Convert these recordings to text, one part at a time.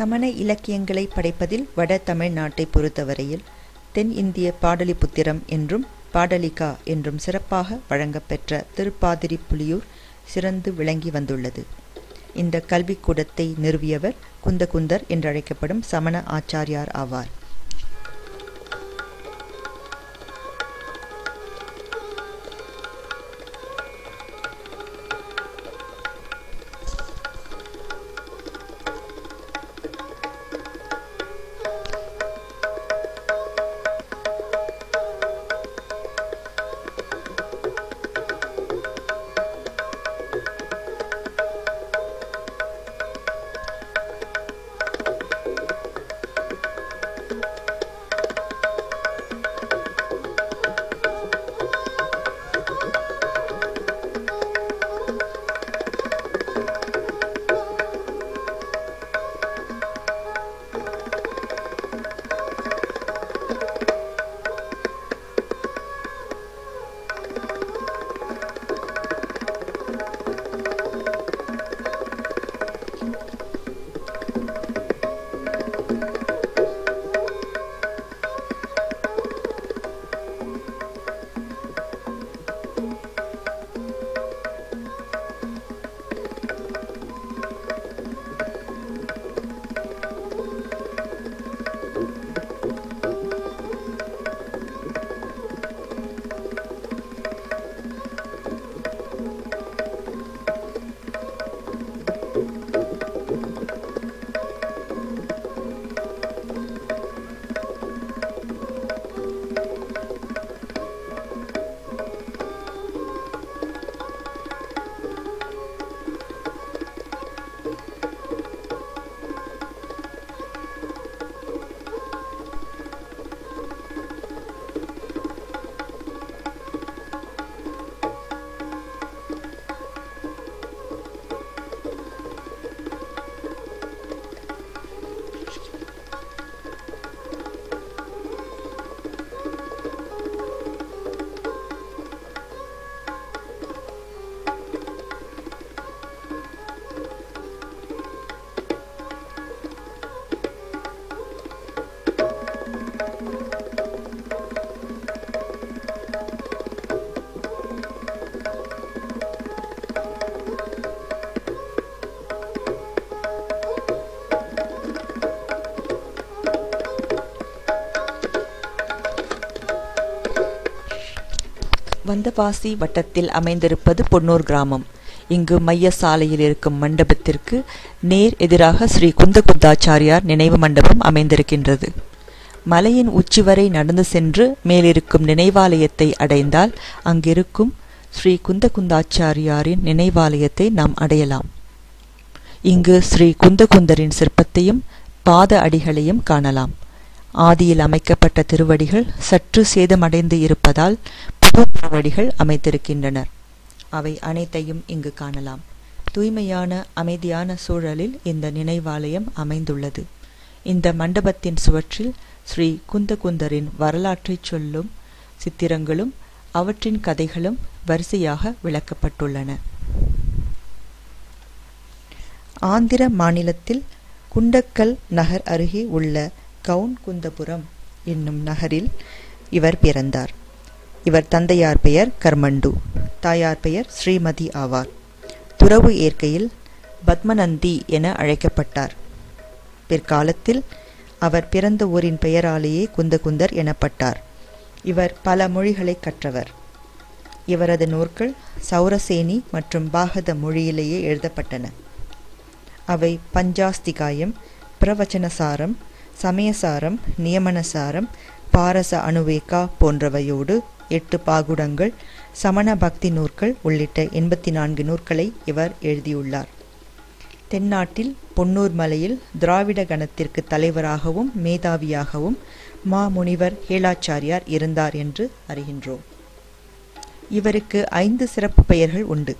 சமண இலக்கியங்களை படைப்பதில் வட தமிழ்நாட்டை பொறுத்தவரையில் தென் இந்திய பாடலிபுத்திரம் என்றும் பாடலிகா என்றும் சிறப்பாக வழங்கப்பெற்ற திருப்பாதிரிப்புலியூர் சிறந்து விளங்கி வந்துள்ளது. இந்த கல்விக்கூடத்தை நிறுவியவர் குந்தகுந்தர் என்றழைக்கப்படும் சமண ஆச்சாரியார் ஆவார். வந்தவாசி வட்டத்தில் அமைந்திருப்பது பொன்னூர் கிராமம். இங்கு மைய சாலையில் இருக்கும் மண்டபத்திற்கு நேர் எதிராக ஸ்ரீ குந்தகுந்தாச்சாரியார் நினைவு மண்டபம் அமைந்திருக்கின்றது. மலையின் உச்சி வரை நடந்து சென்று மேலிருக்கும் நினைவாலயத்தை அடைந்தால் அங்கிருக்கும் ஸ்ரீ குந்தகுந்தாச்சாரியாரின் நினைவாலயத்தை நாம் அடையலாம். இங்கு ஸ்ரீ குந்தகுந்தரின் சிற்பத்தையும் பாத அடிகளையும் காணலாம். ஆதியில் அமைக்கப்பட்ட திருவடிகள் சற்று சேதமடைந்து இருப்பதால் புது திருவடிகள் அமைத்திருக்கின்றனர். அவை அனைத்தையும் இங்கு காணலாம். தூய்மையான அமைதியான சூழலில் இந்த நினைவாலயம் அமைந்துள்ளது. இந்த மண்டபத்தின் சுவற்றில் ஸ்ரீ குந்தகுந்தரின் வரலாற்றை சொல்லும் சித்திரங்களும் அவற்றின் கதைகளும் வரிசையாக விளக்கப்பட்டுள்ளன. ஆந்திர மாநிலத்தில் குண்டக்கல் நகர் அருகே உள்ள கவுன்குந்தபுரம் என்னும் நகரில் இவர் பிறந்தார். இவர் தந்தையார் பெயர் கர்மண்டு, தாயார் பெயர் ஸ்ரீமதி ஆவார். துறவு ஏற்கையில் பத்மநந்தி என அழைக்கப்பட்டார். பிற்காலத்தில் அவர் பிறந்த ஊரின் பெயராலேயே குந்தகுந்தர் எனப்பட்டார். இவர் பல மொழிகளை கற்றவர். இவரது நூற்கள் சௌரசேனி மற்றும் பாகத மொழியிலேயே எழுதப்பட்டன. அவை பஞ்சாஸ்திகாயம், பிரவச்சனசாரம், சமயசாரம், நியமனசாரம், பாரச அணுவேகா போன்றவையோடு 8 பாகுடங்கள், சமண பக்தி நூற்கள் உள்ளிட்ட 84 நூற்களை இவர் எழுதியுள்ளார். தென்னாட்டில் பொன்னூர் மலையில் திராவிட கணத்திற்கு தலைவராகவும் மேதாவியாகவும் மாமுனிவர் ஹேளாச்சாரியார் இருந்தார் என்று அறிகின்றோம். இவருக்கு 5 சிறப்பு பெயர்கள் உண்டு.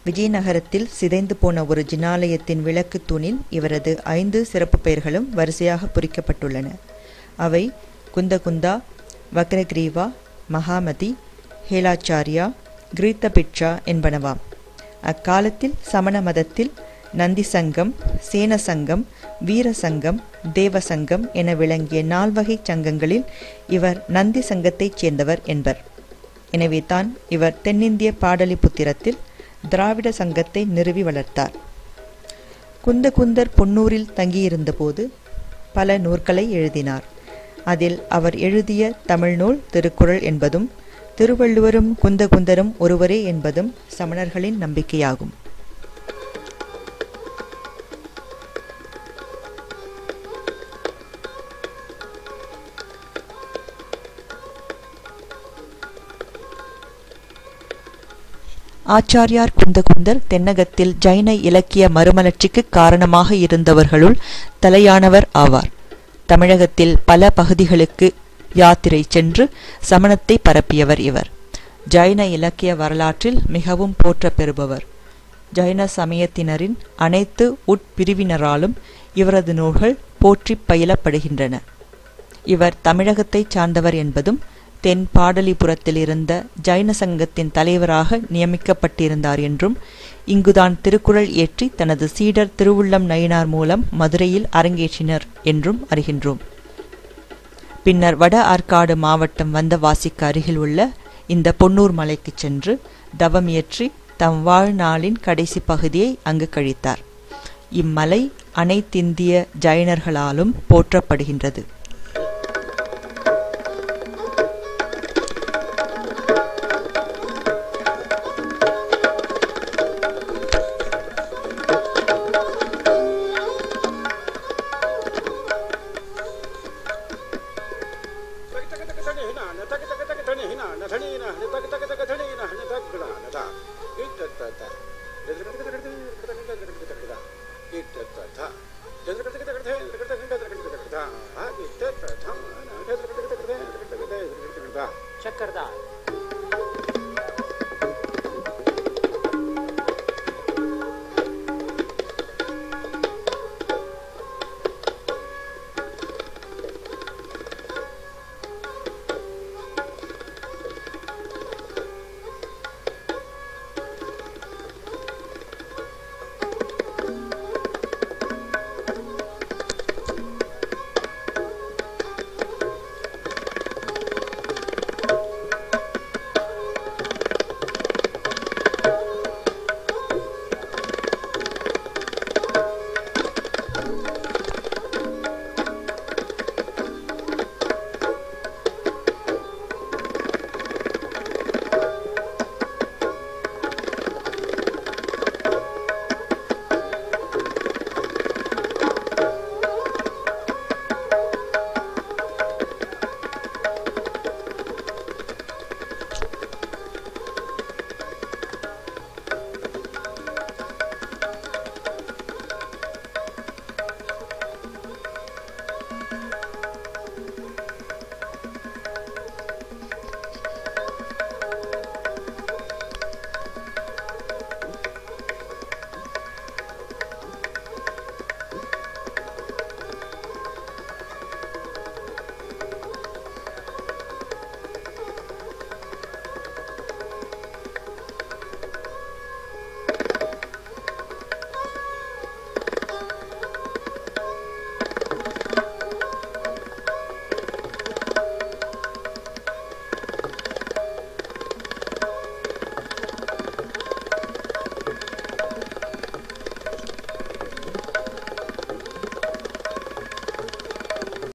விஜயநகரத்தில் சிதைந்து போன ஒரு ஜினாலயத்தின் விளக்கு தூணில் இவரது 5 சிறப்பு பெயர்களும் வரிசையாக பொறிக்கப்பட்டுள்ளன. அவை குந்தகுந்தா, வக்ரகிரீவா, மகாமதி, ஹேளாச்சாரியா, கிரீத்தபிட்சா என்பனவாம். அக்காலத்தில் சமண மதத்தில் நந்தி சங்கம், சேன சங்கம், வீர சங்கம், தேவ சங்கம் என விளங்கிய 4 வகை சங்கங்களில் இவர் நந்தி சங்கத்தைச் சேர்ந்தவர் என்பர். எனவே தான் இவர் தென்னிந்திய பாடலிபுத்திரத்தில் திராவிட சங்கத்தை நிறுவி வளர்த்தார். குந்தகுந்தர் பொன்னூரில் தங்கியிருந்தபோது பல நூல்களை எழுதினார். அதில் அவர் எழுதிய தமிழ் நூல் திருக்குறள் என்பதும் திருவள்ளுவரும் குந்தகுந்தரும் ஒருவரே என்பதும் சமணர்களின் நம்பிக்கையாகும். ஆச்சாரியார் குந்தகுந்தர் தென்னகத்தில் ஜைன இலக்கிய மறுமலர்ச்சிக்கு காரணமாக இருந்தவர்களுள் தலையானவர் ஆவார். தமிழகத்தில் பல பகுதிகளுக்கு யாத்திரை சென்று சமணத்தை பரப்பியவர் இவர். ஜைன இலக்கிய வரலாற்றில் மிகவும் போற்ற பெறுபவர். ஜைன சமயத்தினரின் அனைத்து உட்பிரிவினராலும் இவரது நூல்கள் போற்றி பயிலப்படுகின்றன. இவர் தமிழகத்தை சார்ந்தவர் என்பதும் தென் பாடலிபுரத்தில் இருந்த ஜைன சங்கத்தின் தலைவராக நியமிக்கப்பட்டிருந்தார் என்றும் இங்குதான் திருக்குறள் ஏற்றி தனது சீடர் திருவுள்ளம் நயினார் மூலம் மதுரையில் அரங்கேற்றினர் என்றும் அறிகின்றோம். பின்னர் வட ஆற்காடு மாவட்டம் வந்தவாசிக்கு அருகில் உள்ள இந்த பொன்னூர் மலைக்கு சென்று தவம் இயற்றி தம் வாழ்நாளின் கடைசி பகுதியை அங்கு கழித்தார். இம்மலை அனைத்திந்திய ஜைனர்களாலும் போற்றப்படுகின்றது. चक्करदार